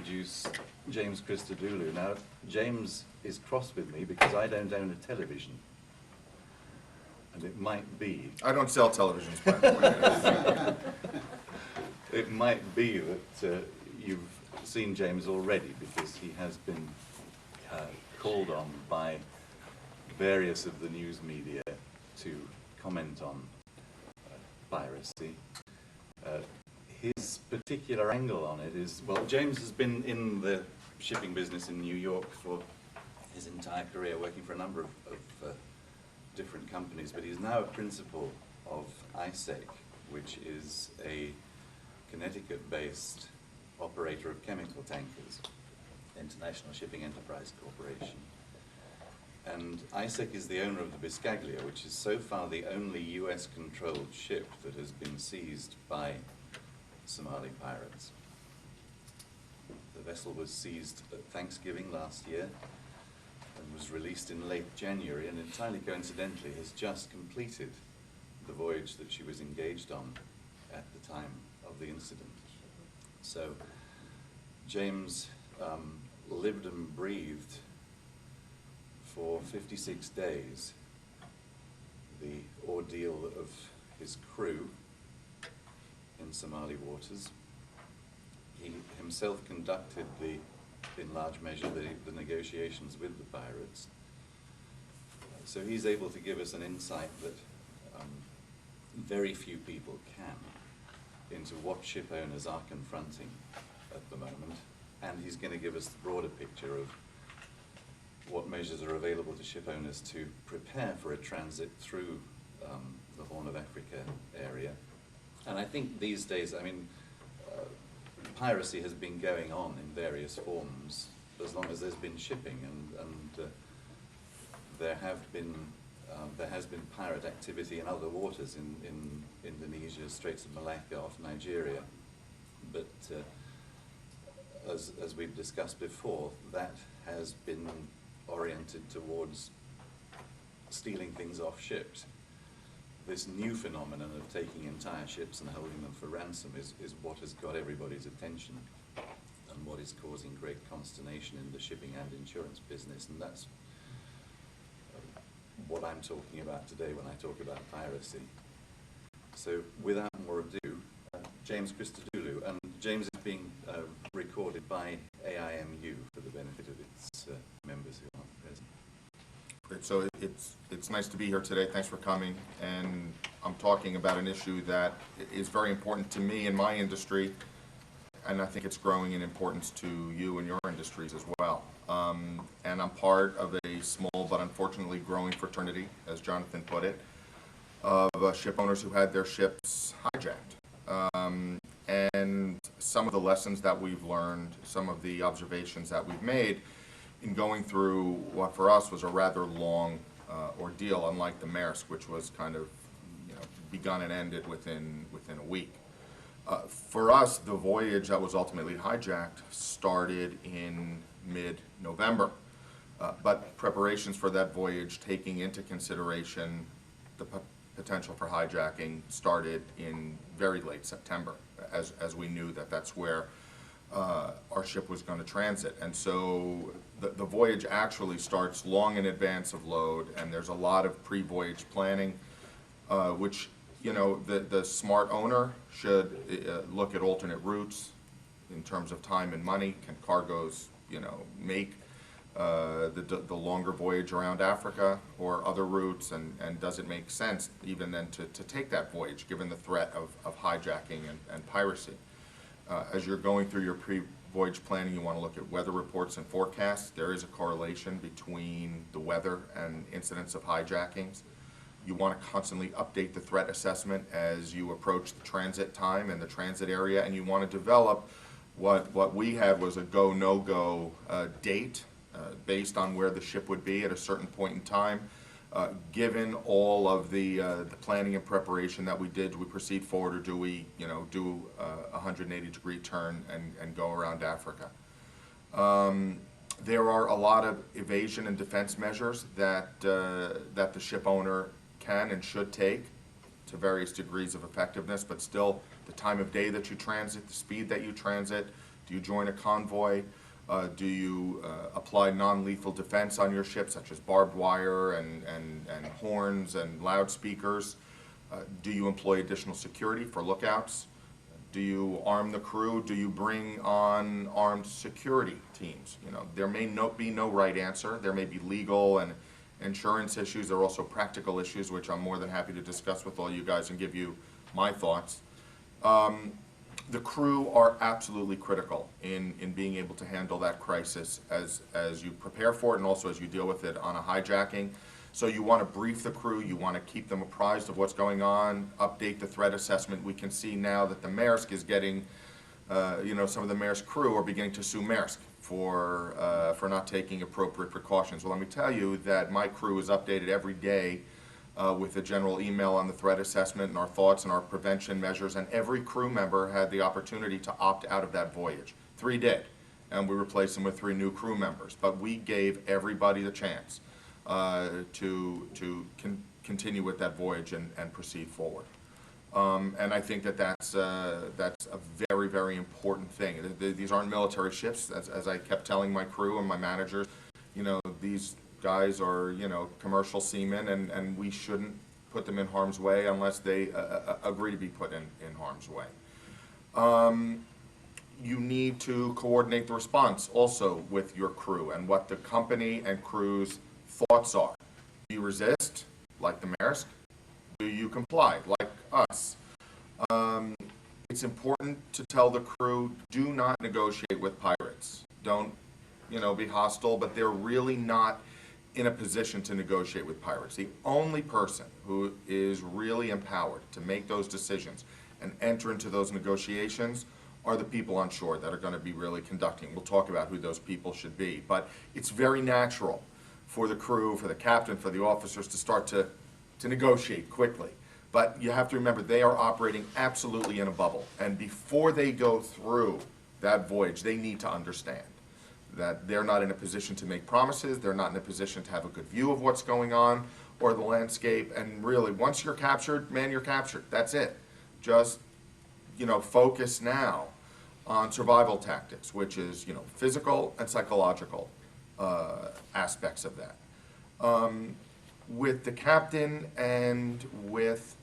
introduce James Christodoulou. Now, James is cross with me because I don't own a television. And it might be... I don't sell televisions, by the way. It might be that you've seen James already because he has been called on by various of the news media to comment on piracy. His particular angle on it is, well, James has been in the shipping business in New York for his entire career, working for a number of different companies, but he's now a principal of hijacked, which is a Connecticut-based operator of chemical tankers, International Shipping Enterprise Corporation. And hijacked is the owner of the Biscaglia, which is so far the only US-controlled ship that has been seized by Somali pirates. The vessel was seized at Thanksgiving last year and was released in late January, and entirely coincidentally has just completed the voyage that she was engaged on at the time of the incident. So James lived and breathed for 56 days the ordeal of his crew in Somali waters. He himself conducted in large measure, the negotiations with the pirates. So he's able to give us an insight that very few people can into what ship owners are confronting at the moment, and he's going to give us the broader picture of what measures are available to ship owners to prepare for a transit through the Horn of Africa area. And I think these days, I mean, piracy has been going on in various forms as long as there's been shipping, and there has been pirate activity in other waters in Indonesia, Straits of Malacca, off Nigeria. But as we've discussed before, that has been oriented towards stealing things off ships. This new phenomenon of taking entire ships and holding them for ransom is what has got everybody's attention and what is causing great consternation in the shipping and insurance business, and that's what I'm talking about today when I talk about piracy. So without more ado, James Christodoulou, and James is being recorded by AIMU for the benefit of its members who aren't present. Great. So it's nice to be here today. Thanks for coming. And I'm talking about an issue that is very important to me in my industry, and I think it's growing in importance to you and your industries as well. And I'm part of a small but unfortunately growing fraternity, as Jonathan put it, of ship owners who had their ships hijacked. And some of the lessons that we've learned, some of the observations that we've made in going through what for us was a rather long ordeal, unlike the Maersk, which was kind of begun and ended within a week. For us, the voyage that was ultimately hijacked started in mid-November, but preparations for that voyage, taking into consideration the potential for hijacking, started in very late September, as we knew that that's where our ship was going to transit. And so the voyage actually starts long in advance of load, and there's a lot of pre-voyage planning, which the smart owner should look at alternate routes in terms of time and money. Can cargoes make the longer voyage around Africa or other routes, and does it make sense even then to take that voyage given the threat of hijacking and piracy? As you're going through your pre-voyage planning, you want to look at weather reports and forecasts. There is a correlation between the weather and incidents of hijackings. You want to constantly update the threat assessment as you approach the transit time and the transit area, and you want to develop what we had was a go, no-go date based on where the ship would be at a certain point in time. Given all of the planning and preparation that we did, do we proceed forward, or do we do a 180-degree turn and go around Africa? There are a lot of evasion and defense measures that the ship owner can and should take to various degrees of effectiveness, but still the time of day that you transit, the speed that you transit, Do you join a convoy? Do you apply non-lethal defense on your ship, such as barbed wire and horns and loudspeakers? Do you employ additional security for lookouts? Do you arm the crew? Do you bring on armed security teams? You know, there may be no right answer. There may be legal and insurance issues. There are also practical issues, which I'm more than happy to discuss with all you guys and give you my thoughts. The crew are absolutely critical in being able to handle that crisis as you prepare for it and also as you deal with it on a hijacking. So you want to brief the crew, you want to keep them apprised of what's going on, update the threat assessment. We can see now that the Maersk is getting, some of the Maersk crew are beginning to sue Maersk for not taking appropriate precautions. Well, let me tell you that my crew is updated every day with a general email on the threat assessment and our thoughts and our prevention measures, and every crew member had the opportunity to opt out of that voyage. 3 did, and we replaced them with 3 new crew members. But we gave everybody the chance to continue with that voyage and proceed forward. And I think that's a very, very important thing. These aren't military ships, as I kept telling my crew and my managers. You know, these guys are, commercial seamen, and we shouldn't put them in harm's way unless they agree to be put in harm's way. You need to coordinate the response also with your crew and what the company and crew's thoughts are. Do you resist, like the Maersk? Do you comply, like us? It's important to tell the crew, do not negotiate with pirates. Don't, be hostile, but they're really not in a position to negotiate with pirates. The only person who is really empowered to make those decisions and enter into those negotiations are the people on shore that are going to be really conducting. We'll talk about who those people should be, but it's very natural for the crew, for the captain, for the officers to start to negotiate quickly. But you have to remember, they are operating absolutely in a bubble, and before they go through that voyage, they need to understand that they're not in a position to make promises, they're not in a position to have a good view of what's going on or the landscape, and really, once you're captured, man, you're captured. That's it. Just, focus now on survival tactics, which is, physical and psychological aspects of that. With the captain and with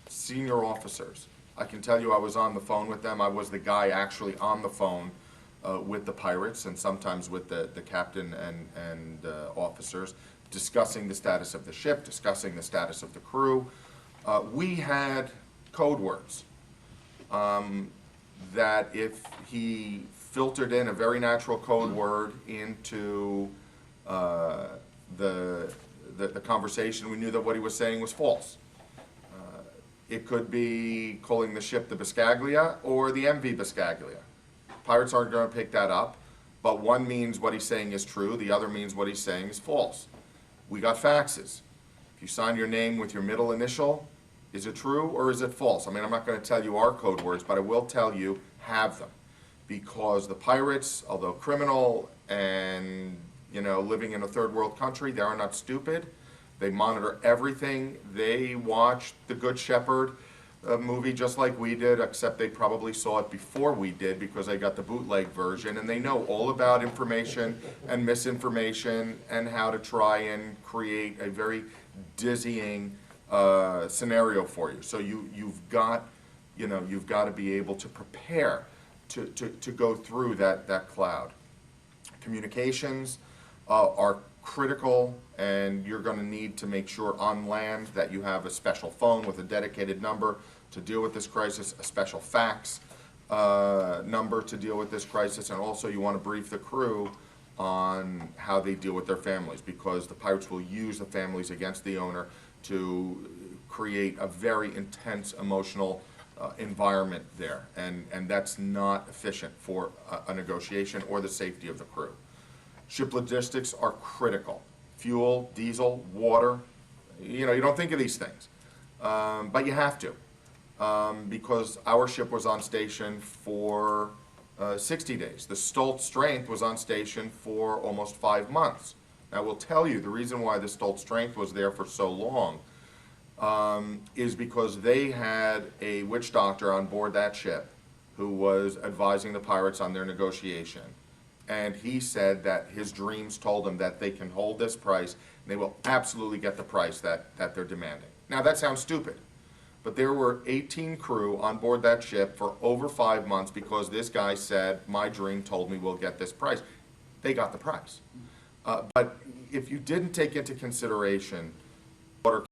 senior officers, I can tell you I was on the phone with them. I was the guy actually on the phone with the pirates and sometimes with the captain and officers, discussing the status of the ship, discussing the status of the crew. We had code words that if he filtered in a very natural code word into the conversation, we knew that what he was saying was false. It could be calling the ship the Biscaglia or the MV Biscaglia. Pirates aren't going to pick that up, but one means what he's saying is true, the other means what he's saying is false. We got faxes. If you sign your name with your middle initial, is it true or is it false? I mean, I'm not going to tell you our code words, but I will tell you, have them. Because the pirates, although criminal and, living in a third world country, they are not stupid. They monitor everything. They watched The Good Shepherd movie just like we did, except they probably saw it before we did because they got the bootleg version, and they know all about information and misinformation and how to try and create a very dizzying scenario for you. So you've got to be able to prepare to go through that cloud. Communications are critical, and you're going to need to make sure on land that you have a special phone with a dedicated number to deal with this crisis, a special fax number to deal with this crisis, and also you want to brief the crew on how they deal with their families, because the pirates will use the families against the owner to create a very intense emotional environment there, and that's not efficient for a negotiation or the safety of the crew. Ship logistics are critical. Fuel, diesel, water, you don't think of these things, but you have to, because our ship was on station for 60 days. The Stolt Strength was on station for almost 5 months. Now, I will tell you the reason why the Stolt Strength was there for so long is because they had a witch doctor on board that ship who was advising the pirates on their negotiation. And he said that his dreams told him that they can hold this price and they will absolutely get the price that they're demanding. Now that sounds stupid, but there were 18 crew on board that ship for over 5 months because this guy said, my dream told me we'll get this price. They got the price. But if you didn't take into consideration water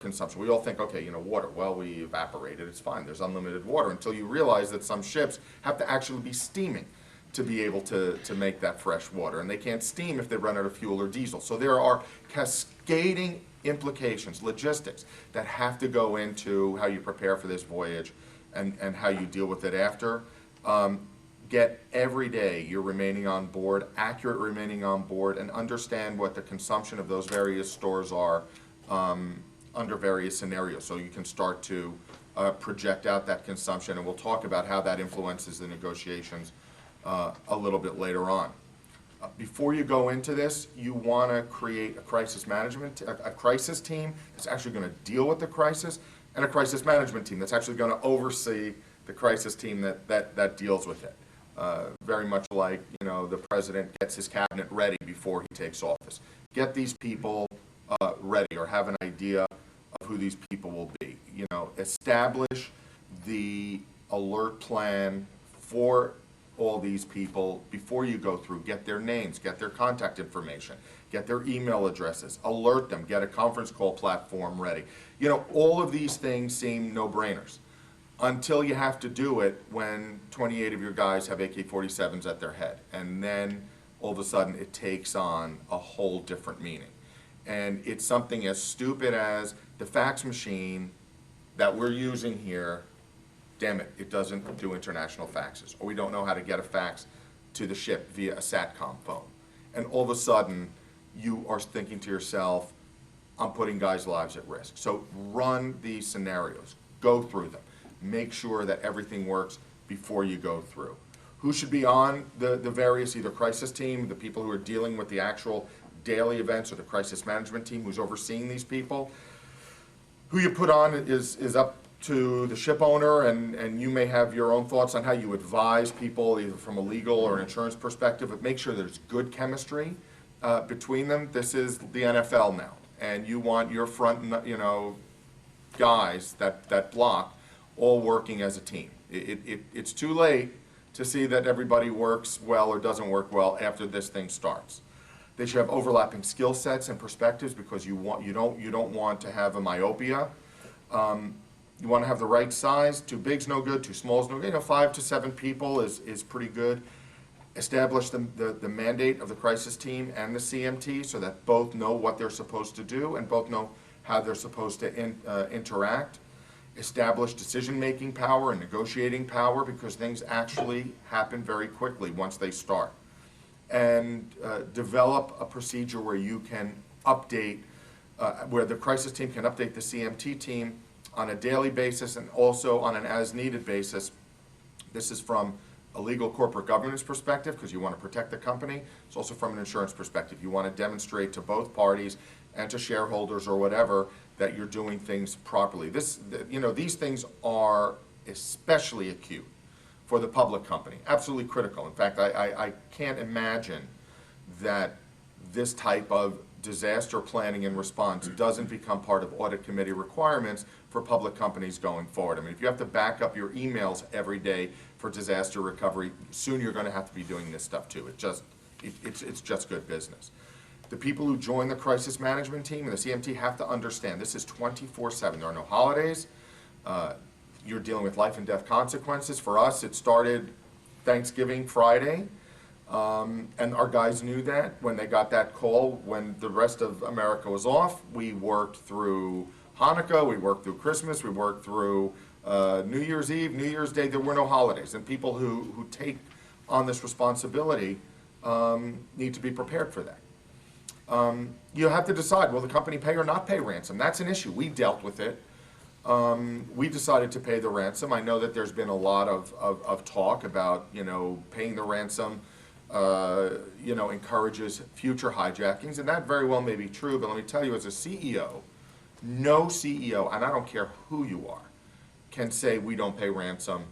consumption, we all think, okay, you know, water, well, we evaporate it, it's fine, there's unlimited water, until you realize that some ships have to actually be steaming to be able to make that fresh water, and they can't steam if they run out of fuel or diesel. So there are cascading implications, logistics, that have to go into how you prepare for this voyage and how you deal with it after. Get every day you're remaining on board, accurate remaining on board, and understand what the consumption of those various stores are under various scenarios, so you can start to project out that consumption, and we'll talk about how that influences the negotiations a little bit later on. Before you go into this, you want to create a crisis management, a crisis team that's actually going to deal with the crisis, and a crisis management team that's actually going to oversee the crisis team that deals with it. Very much like, you know, the president gets his cabinet ready before he takes office. Get these people ready, or have an idea of who these people will be. You know, establish the alert plan for all these people before you go through. Get their names, get their contact information, get their email addresses, alert them, get a conference call platform ready. You know, all of these things seem no-brainers until you have to do it when 28 of your guys have AK-47s at their head, and then all of a sudden it takes on a whole different meaning. And it's something as stupid as the fax machine that we're using here, damn it, it doesn't do international faxes, or we don't know how to get a fax to the ship via a SATCOM phone. And all of a sudden, you are thinking to yourself, I'm putting guys' lives at risk. So run these scenarios, go through them, make sure that everything works before you go through. Who should be on the various, either crisis team, the people who are dealing with the actual daily events, or the crisis management team who's overseeing these people? Who you put on is up to the ship owner, and you may have your own thoughts on how you advise people, either from a legal or an insurance perspective, but make sure there's good chemistry between them. This is the NFL now, and you want your front, you know, guys that block all working as a team. It's too late to see that everybody works well or doesn't work well after this thing starts. They should have overlapping skill sets and perspectives, because you don't want to have a myopia. You want to have the right size. Too big's no good, too small's no good. You know, 5 to 7 people is pretty good. Establish the mandate of the crisis team and the CMT, so that both know what they're supposed to do and both know how they're supposed to interact. Establish decision-making power and negotiating power, because things actually happen very quickly once they start. And develop a procedure where you can update, where the crisis team can update the CMT team on a daily basis and also on an as-needed basis. This is from a legal corporate governance perspective, because you want to protect the company. It's also from an insurance perspective. You want to demonstrate to both parties and to shareholders or whatever that you're doing things properly. You know, these things are especially acute for the public company, absolutely critical. In fact, I can't imagine that this type of disaster planning and response doesn't become part of audit committee requirements for public companies going forward. I mean, if you have to back up your emails every day for disaster recovery, soon you're going to have to be doing this stuff too. It's just good business. The people who join the crisis management team and the CMT have to understand this is 24/7. There are no holidays. You're dealing with life and death consequences. For us, it started Thanksgiving Friday, and our guys knew that when they got that call when the rest of America was off. We worked through Hanukkah, we worked through Christmas, we worked through New Year's Eve, New Year's Day. There were no holidays, and people who take on this responsibility need to be prepared for that. You have to decide, will the company pay or not pay ransom? That's an issue. We dealt with it. We decided to pay the ransom. I know that there's been a lot of talk about, you know, paying the ransom, you know, encourages future hijackings, and that very well may be true, but let me tell you, as a CEO, no CEO, and I don't care who you are, can say, we don't pay ransom,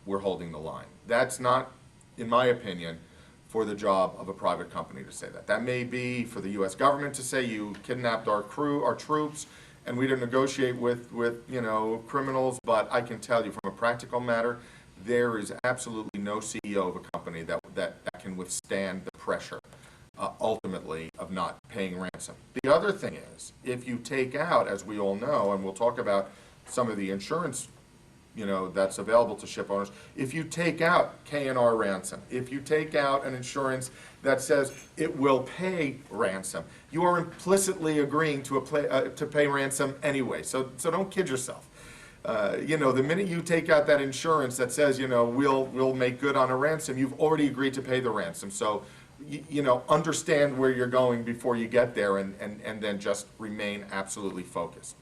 we're holding the line. That's not, in my opinion, for the job of a private company to say that. That may be for the U.S. government to say, you kidnapped our crew, our troops, and we didn't negotiate with criminals, but I can tell you from a practical matter, there is absolutely no CEO of a company that can withstand the pressure, ultimately, of not paying ransom. The other thing is, if you take out, as we all know, and we'll talk about some of the insurance that's available to ship owners, if you take out K&R ransom, if you take out an insurance that says it will pay ransom, you are implicitly agreeing to pay ransom anyway. So don't kid yourself. The minute you take out that insurance that says, we'll make good on a ransom, you've already agreed to pay the ransom. So, understand where you're going before you get there, and then just remain absolutely focused.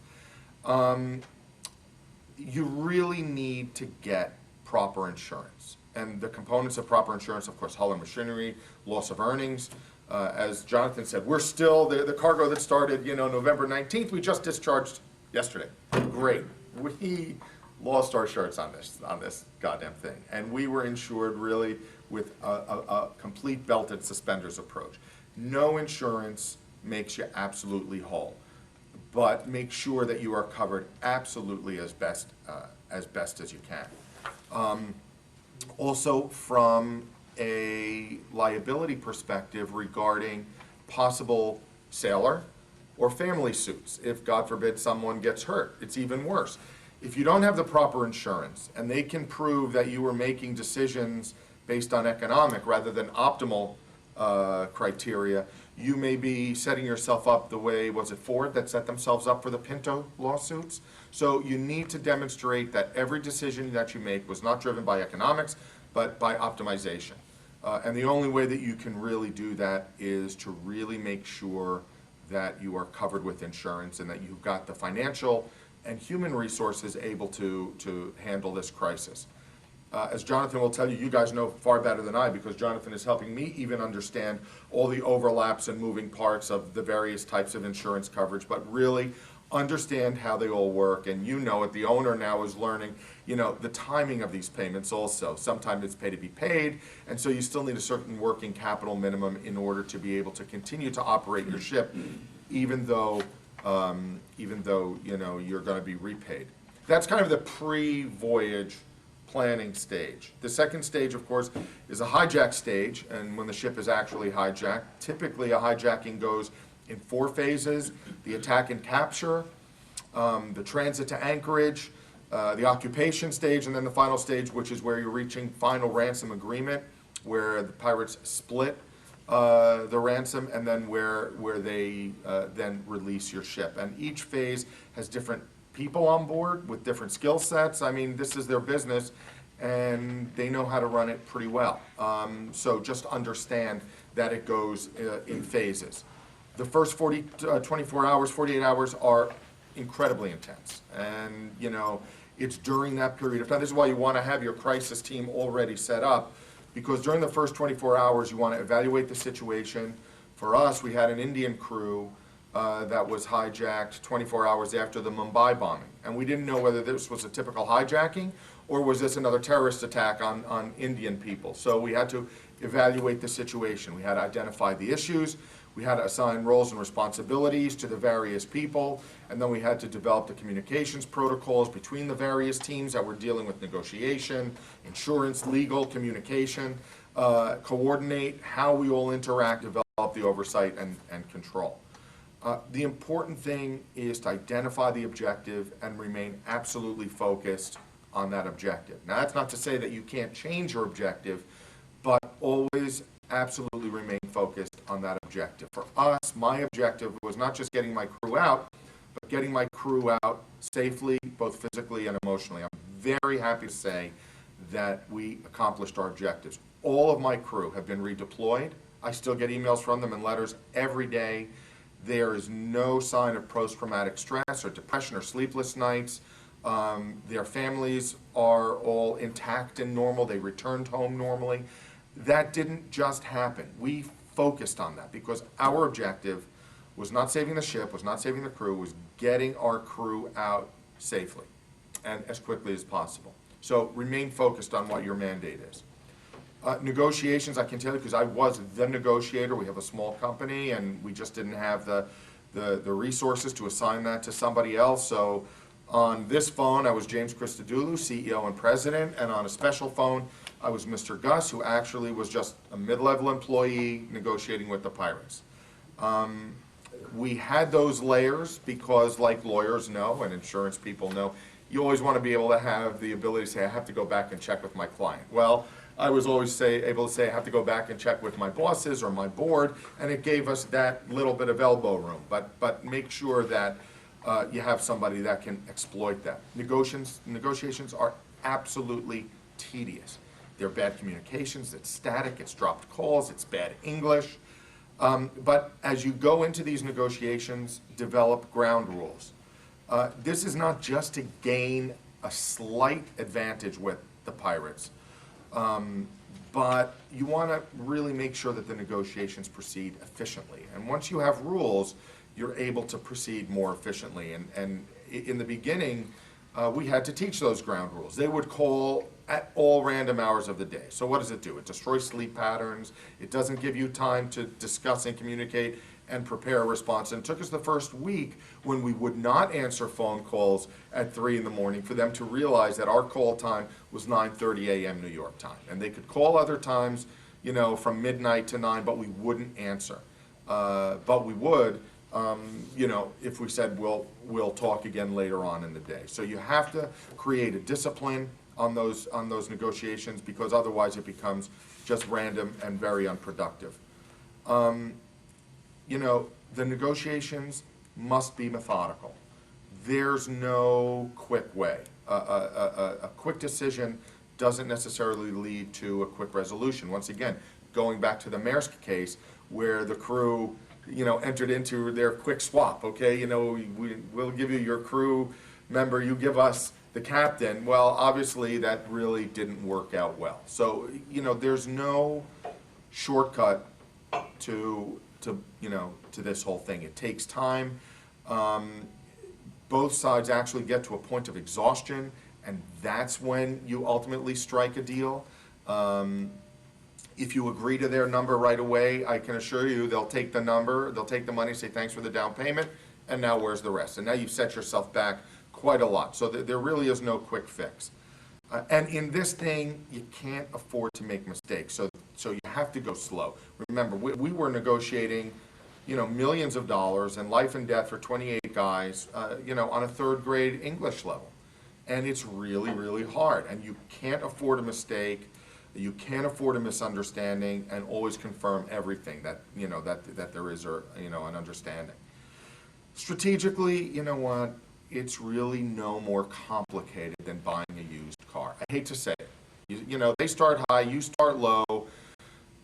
You really need to get proper insurance. And the components of proper insurance, of course, hull and machinery, loss of earnings. As Jonathan said, we're still, the cargo that started, November 19th, we just discharged yesterday. Great. We lost our shirts on this goddamn thing. And we were insured really with a complete belted suspenders approach. No insurance makes you absolutely whole, but make sure that you are covered absolutely as best as you can. Also, from a liability perspective regarding possible sailor or family suits, if God forbid someone gets hurt, it's even worse. If you don't have the proper insurance and they can prove that you were making decisions based on economic rather than optimal criteria, you may be setting yourself up the way, was it Ford that set themselves up for the Pinto lawsuits? So you need to demonstrate that every decision that you make was not driven by economics, but by optimization. And the only way that you can really do that is to really make sure that you are covered with insurance and that you've got the financial and human resources able to handle this crisis. As Jonathan will tell you, you guys know far better than I, because Jonathan is helping me even understand all the overlaps and moving parts of the various types of insurance coverage, but really understand how they all work. And the owner now is learning, the timing of these payments also. Sometimes it's pay to be paid, and so you still need a certain working capital minimum in order to be able to continue to operate your ship, even though you're going to be repaid. That's kind of the pre-voyage planning stage. The second stage, of course, is a hijack stage, and when the ship is actually hijacked, typically a hijacking goes in 4 phases: the attack and capture, the transit to anchorage, the occupation stage, and then the final stage, which is where you're reaching final ransom agreement, where the pirates split the ransom, and then where they then release your ship. And each phase has different people on board with different skill sets. I mean, this is their business, and they know how to run it pretty well. So just understand that it goes in phases. The first 24 hours, 48 hours are incredibly intense. And, it's during that period of time. This is why you want to have your crisis team already set up, because during the first 24 hours, you want to evaluate the situation. For us, we had an Indian crew that was hijacked 24 hours after the Mumbai bombing. And we didn't know whether this was a typical hijacking or was this another terrorist attack on Indian people. So we had to evaluate the situation. We had to identify the issues. We had to assign roles and responsibilities to the various people. And then we had to develop the communications protocols between the various teams that were dealing with negotiation, insurance, legal, communication, coordinate how we all interact, develop the oversight and control. The important thing is to identify the objective and remain absolutely focused on that objective. Now, that's not to say that you can't change your objective, but always absolutely remain focused on that objective. For us, my objective was not just getting my crew out, but getting my crew out safely, both physically and emotionally. I'm very happy to say that we accomplished our objectives. All of my crew have been redeployed. I still get emails from them and letters every day. There is no sign of post-traumatic stress or depression or sleepless nights. Their families are all intact and normal. They returned home normally. That didn't just happen. We focused on that because our objective was not saving the ship, was not saving the crew, was getting our crew out safely. and as quickly as possible. So remain focused on what your mandate is. Negotiations, I can tell you, because I was the negotiator. We have a small company, and we just didn't have the resources to assign that to somebody else. So on this phone, I was James Christodoulou, CEO and president, and on a special phone, I was Mr. Gus, who actually was just a mid-level employee negotiating with the Pirates. We had those layers because, like lawyers know and insurance people know, you always want to be able to have the ability to say, I have to go back and check with my client. Well, I was always able to say, I have to go back and check with my bosses or my board, and it gave us that little bit of elbow room. But make sure that you have somebody that can exploit that. Negotiations are absolutely tedious. They're bad communications, it's static, it's dropped calls, it's bad English. But as you go into these negotiations, develop ground rules. This is not just to gain a slight advantage with the Pirates, but you want to really make sure that the negotiations proceed efficiently. And once you have rules, you're able to proceed more efficiently. And in the beginning, we had to teach those ground rules. They would call at all random hours of the day. So what does it do? It destroys sleep patterns. It doesn't give you time to discuss and communicate and prepare a response. And it took us the first week when we would not answer phone calls at 3 in the morning for them to realize that our call time was 9:30 a.m. New York time. And they could call other times, you know, from midnight to 9, but we wouldn't answer. But we would, you know, if we said we'll talk again later on in the day. So you have to create a discipline on those negotiations, because otherwise it becomes just random and very unproductive. You know, the negotiations must be methodical. There's no quick way. A quick decision doesn't necessarily lead to a quick resolution. Once again, going back to the Maersk case, where the crew, you know, entered into their quick swap. Okay, you know, we'll give you your crew member, you give us the captain. Well, obviously that really didn't work out well. So, you know, there's no shortcut to you know, to this whole thing. It takes time. Both sides actually get to a point of exhaustion, and that's when you ultimately strike a deal. If you agree to their number right away, I can assure you they'll take the number, they'll take the money, say thanks for the down payment, and now where's the rest? And now you've set yourself back quite a lot. So there really is no quick fix. And in this thing, you can't afford to make mistakes. So you have to go slow. Remember, we were negotiating, you know, millions of dollars and life and death for 28 guys, you know, on a 3rd grade English level. And it's really, really hard. And you can't afford a mistake. You can't afford a misunderstanding, and always confirm everything that, you know, that there is, or, you know, an understanding. Strategically, you know what? It's really no more complicated than buying a used car. I hate to say it. You know, they start high, you start low.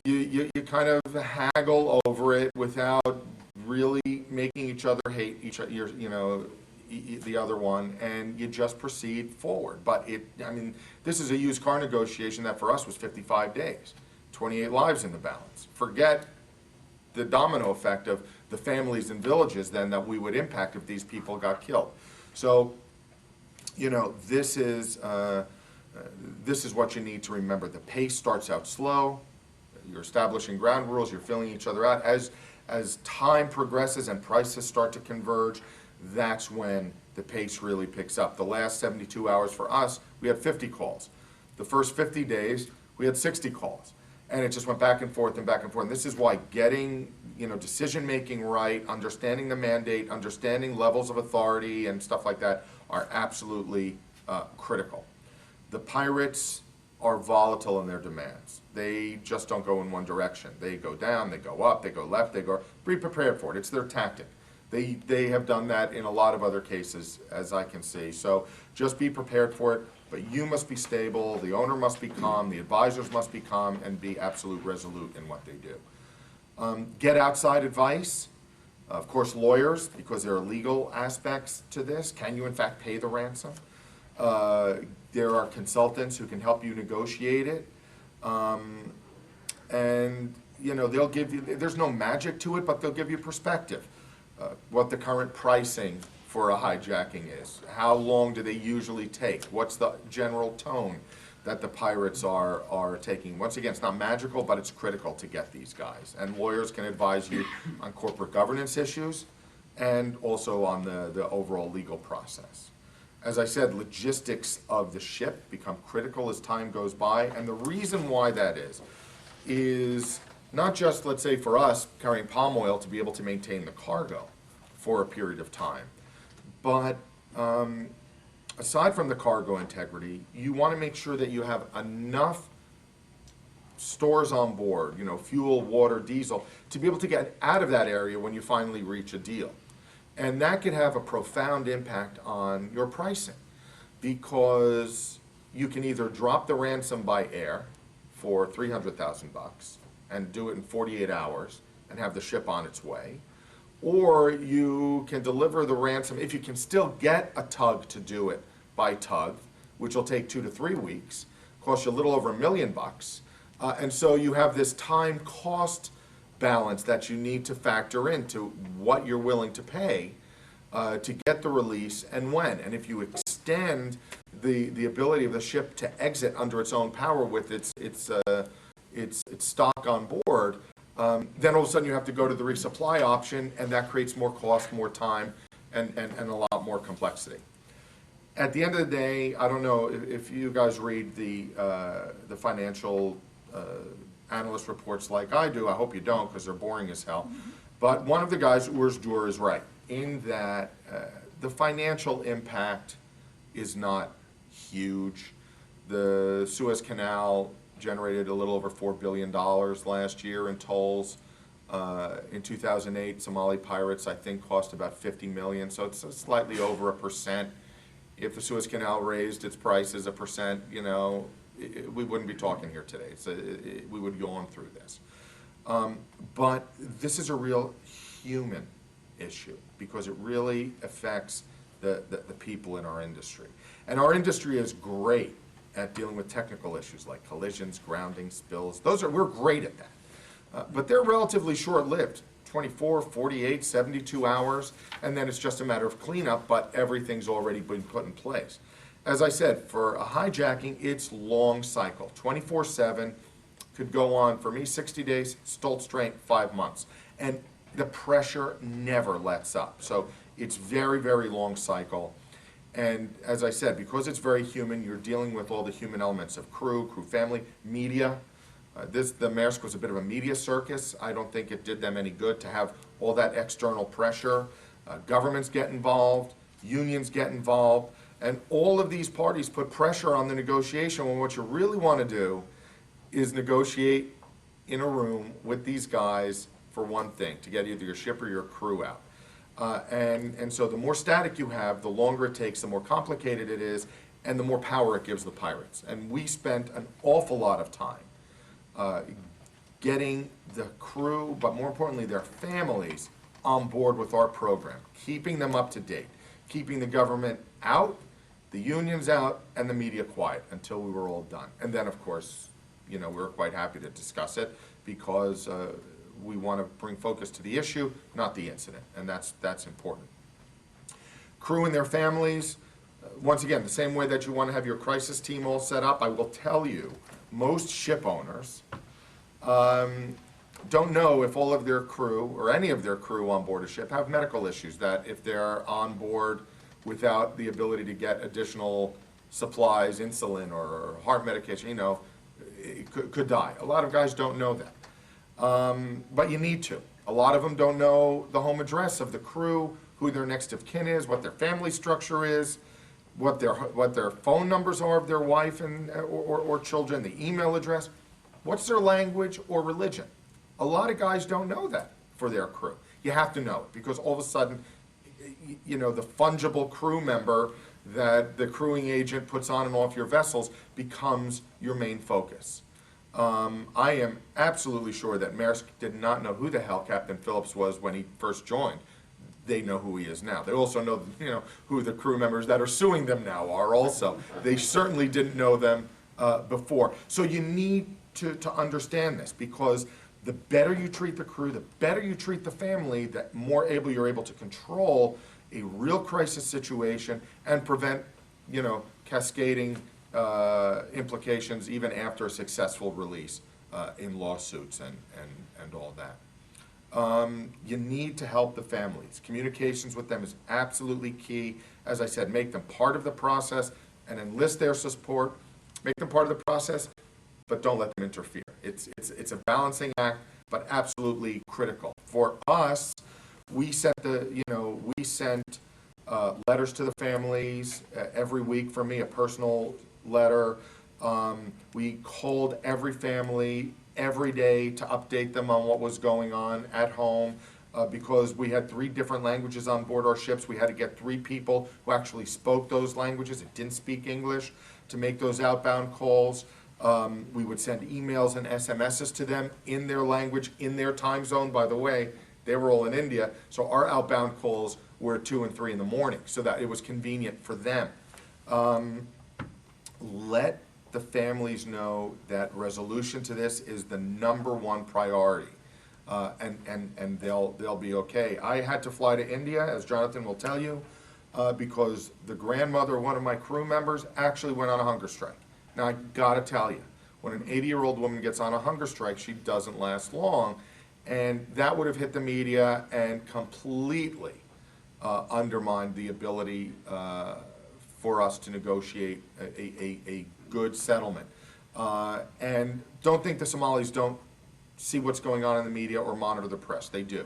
You kind of haggle over it without really making each other hate you know, the other one, and you just proceed forward. But I mean, this is a used car negotiation that for us was 55 days, 28 lives in the balance. Forget the domino effect of the families and villages then that we would impact if these people got killed. So, you know, this is what you need to remember. The pace starts out slow. You're establishing ground rules. You're filling each other out. As time progresses and prices start to converge, that's when the pace really picks up. The last 72 hours for us, we had 50 calls. The first 50 days, we had 60 calls. And it just went back and forth and back and forth. And this is why getting, you know, decision-making right, understanding the mandate, understanding levels of authority and stuff like that are absolutely critical. The Pirates are volatile in their demands. They just don't go in one direction. They go down, they go up, they go left, they go, be prepared for it. It's their tactic. They have done that in a lot of other cases, as I can see. So just be prepared for it, but you must be stable, the owner must be calm, the advisors must be calm, and be absolute resolute in what they do. Get outside advice. Of course, lawyers, because there are legal aspects to this. Can you in fact pay the ransom? There are consultants who can help you negotiate it. And, you know, they'll give you, there's no magic to it, but they'll give you perspective. What the current pricing for a hijacking is. How long do they usually take? What's the general tone that the pirates are taking? Once again, it's not magical, but it's critical to get these guys. And lawyers can advise you on corporate governance issues and also on the overall legal process. As I said, logistics of the ship become critical as time goes by, and the reason why that is not just, let's say, for us carrying palm oil to be able to maintain the cargo for a period of time, but aside from the cargo integrity, you want to make sure that you have enough stores on board, you know, fuel, water, diesel, to be able to get out of that area when you finally reach a deal. And that could have a profound impact on your pricing, because you can either drop the ransom by air for $300,000 and do it in 48 hours and have the ship on its way, or you can deliver the ransom, if you can still get a tug to do it by tug, which will take 2 to 3 weeks, cost you a little over $1 million, and so you have this time cost balance that you need to factor into what you're willing to pay to get the release and when. And if you extend the ability of the ship to exit under its own power with its stock on board, then all of a sudden you have to go to the resupply option, and that creates more cost, more time, and a lot more complexity. At the end of the day, I don't know if you guys read the financial analyst reports like I do. I hope you don't, because they're boring as hell. But one of the guys, Urs Dur, is right in that the financial impact is not huge. The Suez Canal generated a little over $4 billion last year in tolls. In 2008, Somali pirates, I think, cost about $50 million, so it's slightly over 1%. If the Suez Canal raised its prices 1%, you know, we wouldn't be talking here today. We would go on through this. But this is a real human issue, because it really affects the people in our industry. And our industry is great at dealing with technical issues like collisions, grounding, spills. We're great at that. But they're relatively short-lived, 24, 48, 72 hours, and then it's just a matter of cleanup, but everything's already been put in place. As I said, for a hijacking, it's long cycle, 24/7, could go on, for me, 60 days, Stolt straight, 5 months. And the pressure never lets up. So it's very, very long cycle. And as I said, because it's very human, you're dealing with all the human elements of crew family, media. The Maersk was a bit of a media circus. I don't think it did them any good to have all that external pressure. Governments get involved, unions get involved, and all of these parties put pressure on the negotiation, when what you really want to do is negotiate in a room with these guys for one thing, to get either your ship or your crew out. And so the more static you have, the longer it takes, the more complicated it is, and the more power it gives the pirates. And we spent an awful lot of time getting the crew, but more importantly their families, on board with our program, keeping them up to date, keeping the government out, the unions out, and the media quiet until we were all done. And then, of course, you know, we were quite happy to discuss it, because we want to bring focus to the issue, not the incident, and that's important. Crew and their families, once again, the same way that you want to have your crisis team all set up, I will tell you, most ship owners don't know if all of their crew, or any of their crew on board a ship, have medical issues, that if they're on board without the ability to get additional supplies, insulin or heart medication, you know, it could die. A lot of guys don't know that. But you need to. A lot of them don't know the home address of the crew, who their next of kin is, what their family structure is, what their phone numbers are of their wife and or children, the email address, what's their language or religion. A lot of guys don't know that for their crew. You have to know it, because all of a sudden, you know, the fungible crew member that the crewing agent puts on and off your vessels becomes your main focus. I am absolutely sure that Maersk did not know who the hell Captain Phillips was when he first joined. They know who he is now. They also know, you know, who the crew members that are suing them now are also. They certainly didn't know them before. So you need to understand this, because the better you treat the crew, the better you treat the family, the more you're able to control a real crisis situation and prevent, cascading implications even after a successful release in lawsuits and all that. You need to help the families. Communications with them is absolutely key. As I said, make them part of the process and enlist their support. Make them part of the process, but don't let them interfere. It's a balancing act, but absolutely critical. For us, we sent letters to the families every week. For me, a personal letter. We called every family every day to update them on what was going on at home, because we had 3 different languages on board our ships. We had to get 3 people who actually spoke those languages and didn't speak English to make those outbound calls. We would send emails and SMSs to them in their language, in their time zone. By the way, they were all in India, so our outbound calls were at 2 and 3 in the morning, so that it was convenient for them. Let the families know that resolution to this is the #1 priority, and they'll be okay. I had to fly to India, as Jonathan will tell you, because the grandmother of one of my crew members actually went on a hunger strike. Now, I gotta tell you, when an 80-year-old woman gets on a hunger strike, she doesn't last long, and that would have hit the media and completely undermined the ability for us to negotiate a good settlement. And don't think the Somalis don't see what's going on in the media or monitor the press. They do.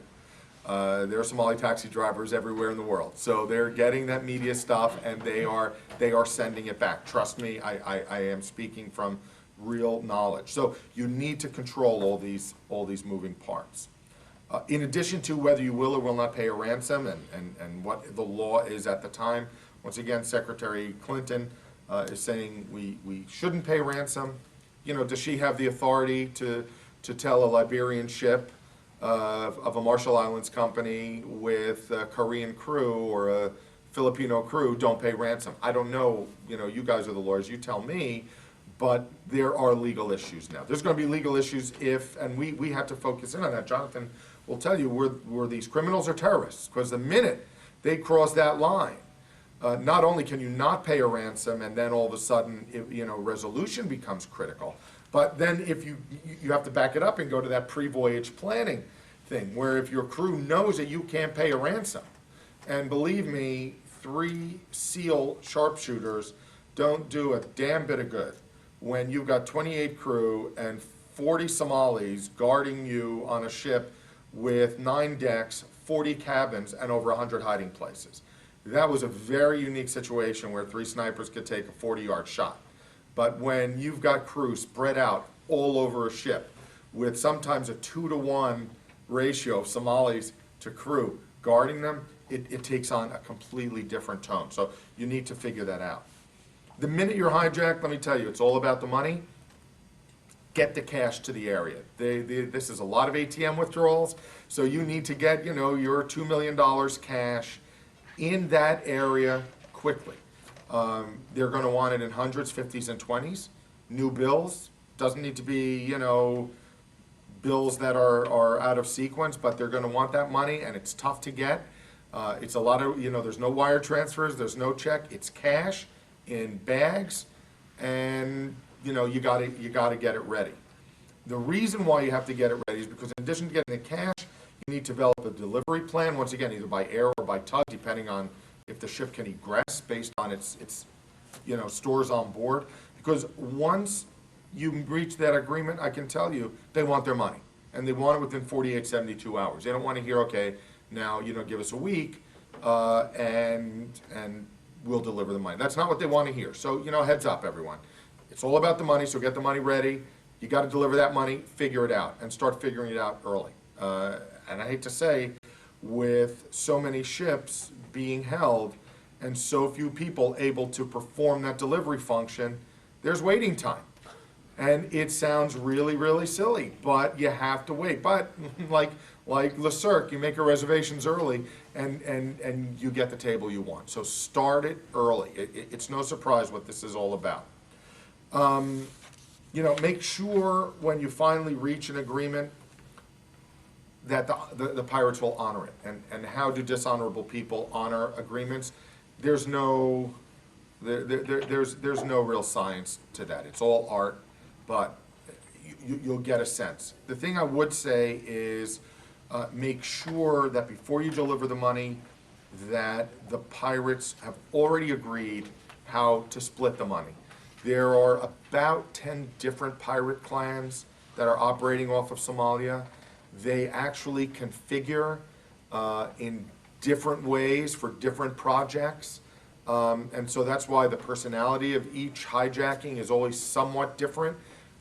There are Somali taxi drivers everywhere in the world, so they're getting that media stuff and they are sending it back. Trust me, I am speaking from real knowledge. So you need to control all these moving parts. In addition to whether you will or will not pay a ransom and what the law is at the time, once again, Secretary Clinton is saying we shouldn't pay ransom. Does she have the authority to tell a Liberian ship of a Marshall Islands company with a Korean crew or a Filipino crew, don't pay ransom? I don't know, you guys are the lawyers, you tell me, but there are legal issues now. There's going to be legal issues and we have to focus in on that. Jonathan will tell you, were these criminals or terrorists? Because the minute they cross that line, not only can you not pay a ransom and then all of a sudden, resolution becomes critical, but then if you have to back it up and go to that pre-voyage planning thing, where if your crew knows that you can't pay a ransom, and believe me, 3 SEAL sharpshooters don't do a damn bit of good when you've got 28 crew and 40 Somalis guarding you on a ship with 9 decks, 40 cabins, and over 100 hiding places. That was a very unique situation where 3 snipers could take a 40-yard shot. But when you've got crew spread out all over a ship with sometimes a 2-to-1 ratio of Somalis to crew guarding them, it takes on a completely different tone. So you need to figure that out. The minute you're hijacked, let me tell you, it's all about the money. Get the cash to the area. This is a lot of ATM withdrawals, so you need to get, your $2 million cash in that area quickly. They're going to want it in hundreds, 50s, and 20s. New bills. Doesn't need to be, bills that are out of sequence, but they're going to want that money, and it's tough to get. It's a lot of, there's no wire transfers, there's no check. It's cash in bags, and, you got to get it ready. The reason why you have to get it ready is because in addition to getting the cash, you need to develop a delivery plan, once again, either by air or by tug, depending on if the ship can egress based on its stores on board. Because once you reach that agreement, I can tell you, they want their money. And they want it within 48, 72 hours. They don't want to hear, okay, now, give us a week, and we'll deliver the money. That's not what they want to hear. So, heads up, everyone. It's all about the money, so get the money ready. You got to deliver that money, figure it out, and start figuring it out early. And I hate to say, with so many ships being held and so few people able to perform that delivery function, there's waiting time. And it sounds really, really silly, but you have to wait. But like Le Cirque, you make your reservations early and you get the table you want. So start it early. It's no surprise what this is all about. Make sure when you finally reach an agreement, that the pirates will honor it. And how do dishonorable people honor agreements? There's no there's no real science to that. It's all art, but you'll get a sense. The thing I would say is make sure that before you deliver the money, that the pirates have already agreed how to split the money. There are about 10 different pirate clans that are operating off of Somalia. They actually configure in different ways for different projects. And so that's why the personality of each hijacking is always somewhat different.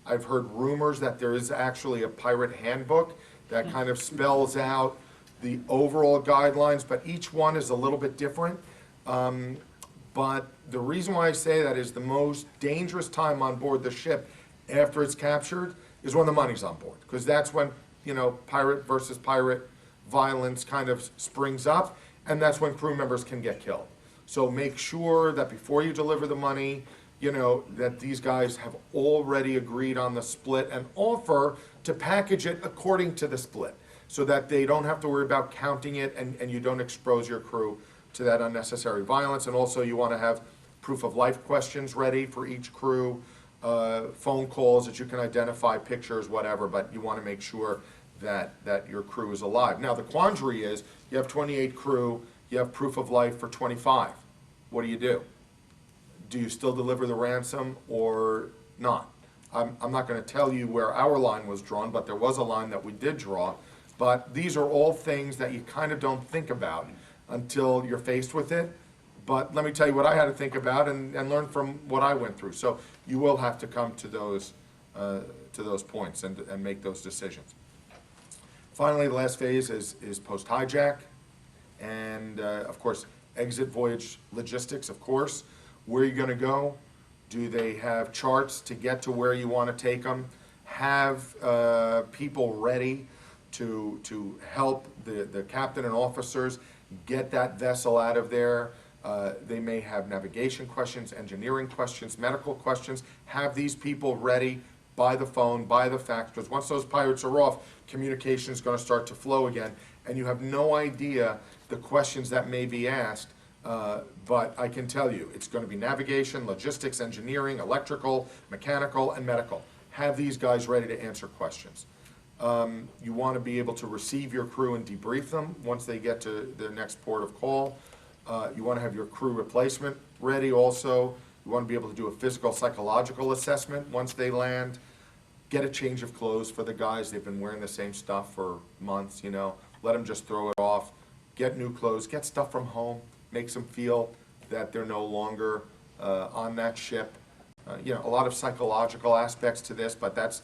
I've heard rumors that there is actually a pirate handbook that kind of spells out the overall guidelines, but each one is a little bit different. But the reason why I say that is the most dangerous time on board the ship after it's captured is when the money's on board, because that's when, you know, pirate versus pirate violence kind of springs up, and that's when crew members can get killed. So make sure that before you deliver the money, you know, that these guys have already agreed on the split and offer to package it according to the split, so that they don't have to worry about counting it and you don't expose your crew to that unnecessary violence. And also you want to have proof of life questions ready for each crew, phone calls that you can identify, pictures, whatever, but you want to make sure that your crew is alive. Now the quandary is you have 28 crew, you have proof of life for 25. What do? Do you still deliver the ransom or not? I'm not going to tell you where our line was drawn, but there was a line that we did draw. But these are all things that you kind of don't think about until you're faced with it. But let me tell you what I had to think about and learn from what I went through. So you will have to come to those points and make those decisions. Finally, the last phase is post-hijack. And of course, exit voyage logistics, of course. Where are you going to go? Do they have charts to get to where you want to take them? Have people ready to help the captain and officers get that vessel out of there. They may have navigation questions, engineering questions, medical questions. Have these people ready by the phone, by the fax, because once those pirates are off, communication is going to start to flow again, and you have no idea the questions that may be asked. But I can tell you, it's going to be navigation, logistics, engineering, electrical, mechanical, and medical. Have these guys ready to answer questions. You want to be able to receive your crew and debrief them once they get to their next port of call. You want to have your crew replacement ready also. You want to be able to do a physical, psychological assessment once they land. Get a change of clothes for the guys. They've been wearing the same stuff for months, you know. Let them just throw it off. Get new clothes. Get stuff from home. Makes them feel that they're no longer on that ship. You know, a lot of psychological aspects to this, but that's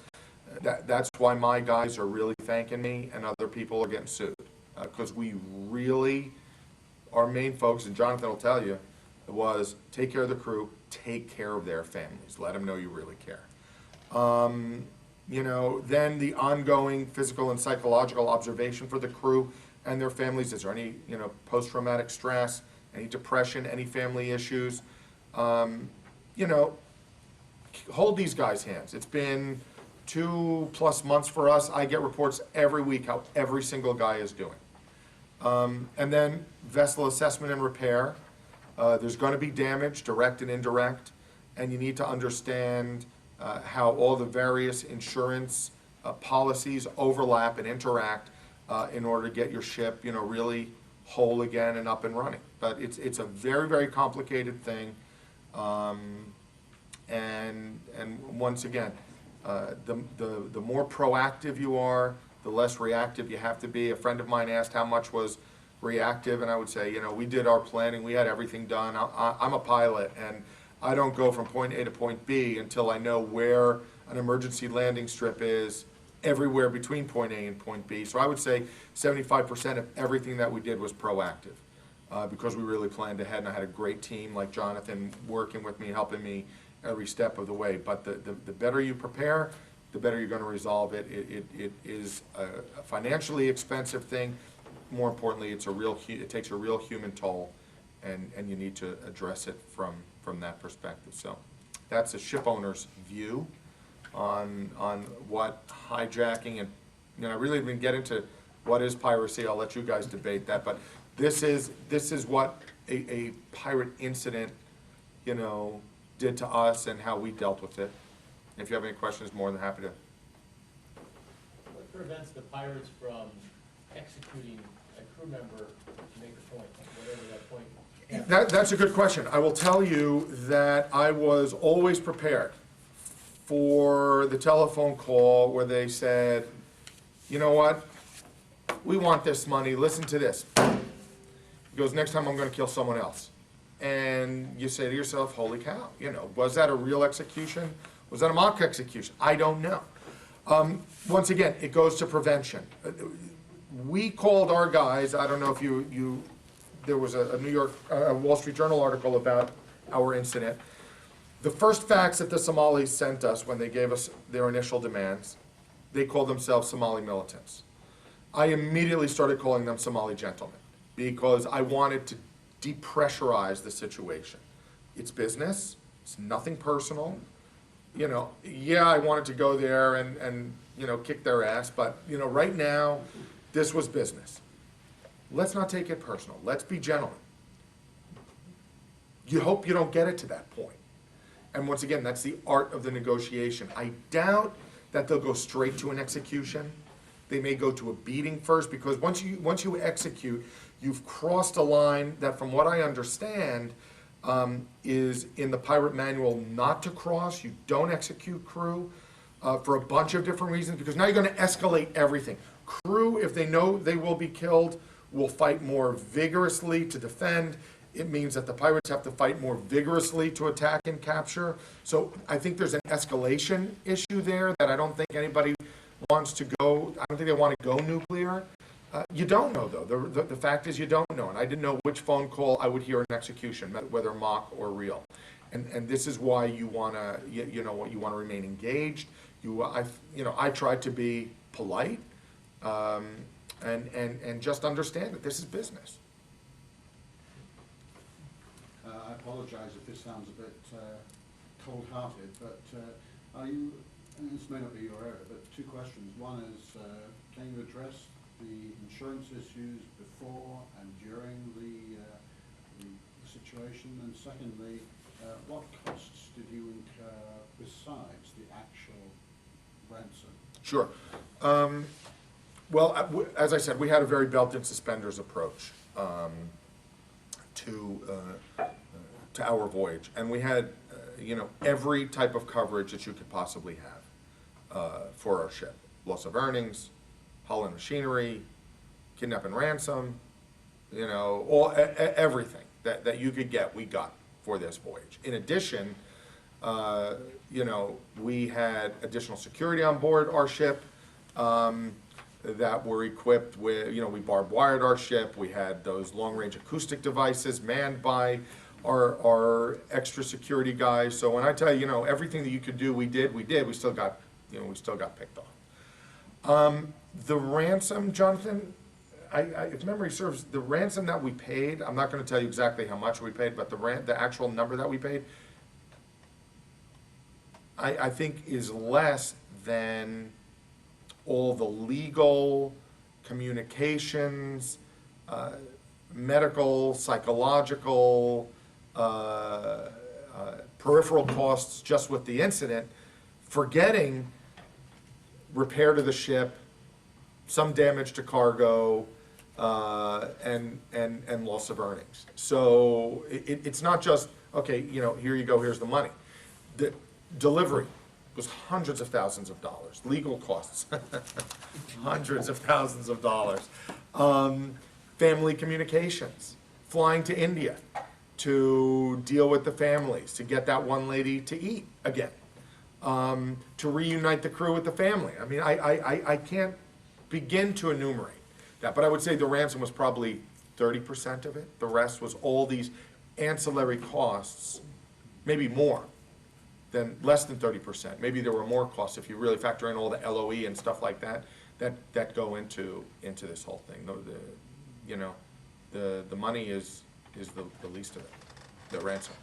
why my guys are really thanking me and other people are getting sued. Because we really, our main focus, and Jonathan will tell you, was take care of the crew, take care of their families. Let them know you really care. You know, then the ongoing physical and psychological observation for the crew and their families. Is there any, you know, post-traumatic stress, any depression, any family issues? You know, hold these guys' hands. It's been 2+ months for us. I get reports every week how every single guy is doing. And then vessel assessment and repair. There's going to be damage, direct and indirect, and you need to understand how all the various insurance policies overlap and interact in order to get your ship, you know, really whole again and up and running. But it's a very, very complicated thing. And once again, the more proactive you are, the less reactive you have to be. A friend of mine asked how much was reactive, and I would say, you know, we did our planning, we had everything done. I'm a pilot, and I don't go from point A to point B until I know where an emergency landing strip is everywhere between point A and point B. So I would say 75% of everything that we did was proactive because we really planned ahead, and I had a great team like Jonathan working with me, helping me every step of the way. But the better you prepare, the better you're going to resolve it. It is a financially expensive thing. More importantly, it takes a real human toll, and you need to address it from that perspective. So that's a ship owner's view on what hijacking, and you know, I really didn't get into What is piracy? I'll let you guys debate that, but this is what a pirate incident, you know, did to us and how we dealt with it. If you have any questions, more than happy to. What prevents the pirates from executing a crew member to make a point, whatever that point? That's a good question. I will tell you that I was always prepared for the telephone call where they said, you know what, we want this money, listen to this. He goes, next time I'm gonna kill someone else. And you say to yourself, holy cow, you know, was that a real execution? Was that a mock execution? I don't know. Once again, it goes to prevention. We called our guys, I don't know if there was a New York, Wall Street Journal article about our incident. The first fax that the Somalis sent us when they gave us their initial demands, they called themselves Somali militants. I immediately started calling them Somali gentlemen because I wanted to depressurize the situation. It's business, it's nothing personal. You know, yeah, I wanted to go there and you know, kick their ass, but you know, right now, this was business. Let's not take it personal. Let's be gentlemen. You hope you don't get it to that point. And once again, that's the art of the negotiation. I doubt that they'll go straight to an execution. They may go to a beating first, because once you execute, you've crossed a line that, from what I understand, is in the pirate manual not to cross. You don't execute crew for a bunch of different reasons, because now you're going to escalate everything. Crew, if they know they will be killed, will fight more vigorously to defend. It means that the pirates have to fight more vigorously to attack and capture. So I think there's an escalation issue there that I don't think anybody wants to go. I don't think they want to go nuclear. You don't know, though. The fact is, you don't know. And I didn't know which phone call I would hear in execution, whether mock or real. And this is why you want to, you know, you want to remain engaged. I tried to be polite. And just understand that this is business. I apologise if this sounds a bit cold-hearted, but are you, and this may not be your area, but two questions. One is, can you address the insurance issues before and during the situation? And secondly, what costs did you incur besides the actual ransom? Sure. Well, as I said, we had a very belt and suspenders approach to our voyage, and we had, you know, every type of coverage that you could possibly have for our ship: loss of earnings, hull and machinery, kidnap and ransom, you know, everything that you could get, we got for this voyage. In addition, you know, we had additional security on board our ship. That were equipped with, you know, we barbed wired our ship. We had those long-range acoustic devices manned by our extra security guys. So when I tell you, you know, everything that you could do, we did. We still got, you know, we still got picked off. The ransom, Jonathan, if memory serves, the ransom that we paid, I'm not going to tell you exactly how much we paid, but the actual number that we paid, I think is less than all the legal, communications, medical, psychological, peripheral costs just with the incident, forgetting repair to the ship, some damage to cargo, and loss of earnings. So it's not just, okay, you know, here you go, here's the money. The delivery was hundreds of thousands of dollars. Legal costs, hundreds of thousands of dollars. Family communications, flying to India to deal with the families, to get that one lady to eat again, to reunite the crew with the family. I mean, I can't begin to enumerate that, but I would say the ransom was probably 30% of it. The rest was all these ancillary costs, maybe more. Than less than 30%. Maybe there were more costs if you really factor in all the LOE and stuff like that go into this whole thing. You know, the money is the least of it, the ransom.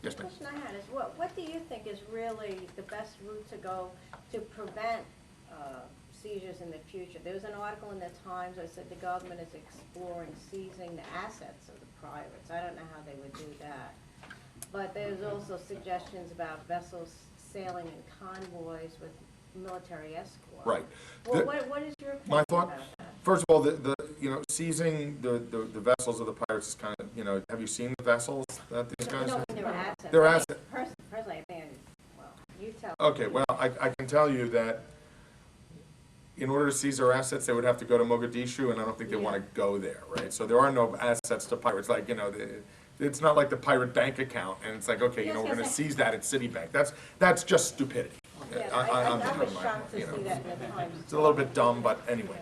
Yes, ma'am. The question I had is, what do you think is really the best route to go to prevent seizures in the future. There was an article in the Times that said the government is exploring seizing the assets of the pirates. I don't know how they would do that. But there's also suggestions about vessels sailing in convoys with military escort. Right. Well, what is your My opinion thought, about that? first of all, seizing the vessels of the pirates is kind of, have you seen the vessels that these guys No, have? they're assets. They're I mean, assets. Personally, I think, well, you tell. Okay, well, I can tell you that in order to seize their assets, they would have to go to Mogadishu, and I don't think they want to go there, right? So there are no assets to pirates, like, it's not like the pirate bank account, and it's like, okay, we're gonna seize that at Citibank. That's just stupidity. Yes, I- I I'm- was shocked to see that in the Times. It's a little bit dumb, but anyway.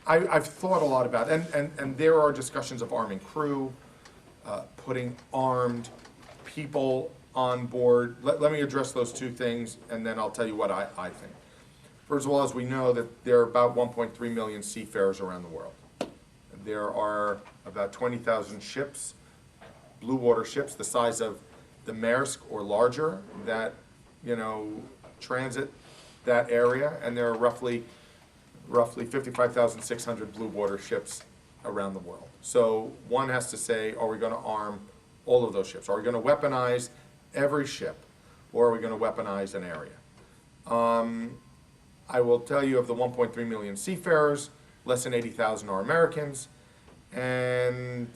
I've thought a lot about it, and there are discussions of arming crew, putting armed people on board. Let me address those two things, and then I'll tell you what I think. First of all, as we know, that there are about 1.3 million seafarers around the world. There are about 20,000 ships, blue water ships, the size of the Maersk or larger, that, transit that area, and there are roughly 55,600 blue water ships around the world. So one has to say, are we going to arm all of those ships? Are we going to weaponize every ship, or are we going to weaponize an area? I will tell you, of the 1.3 million seafarers, less than 80,000 are Americans, and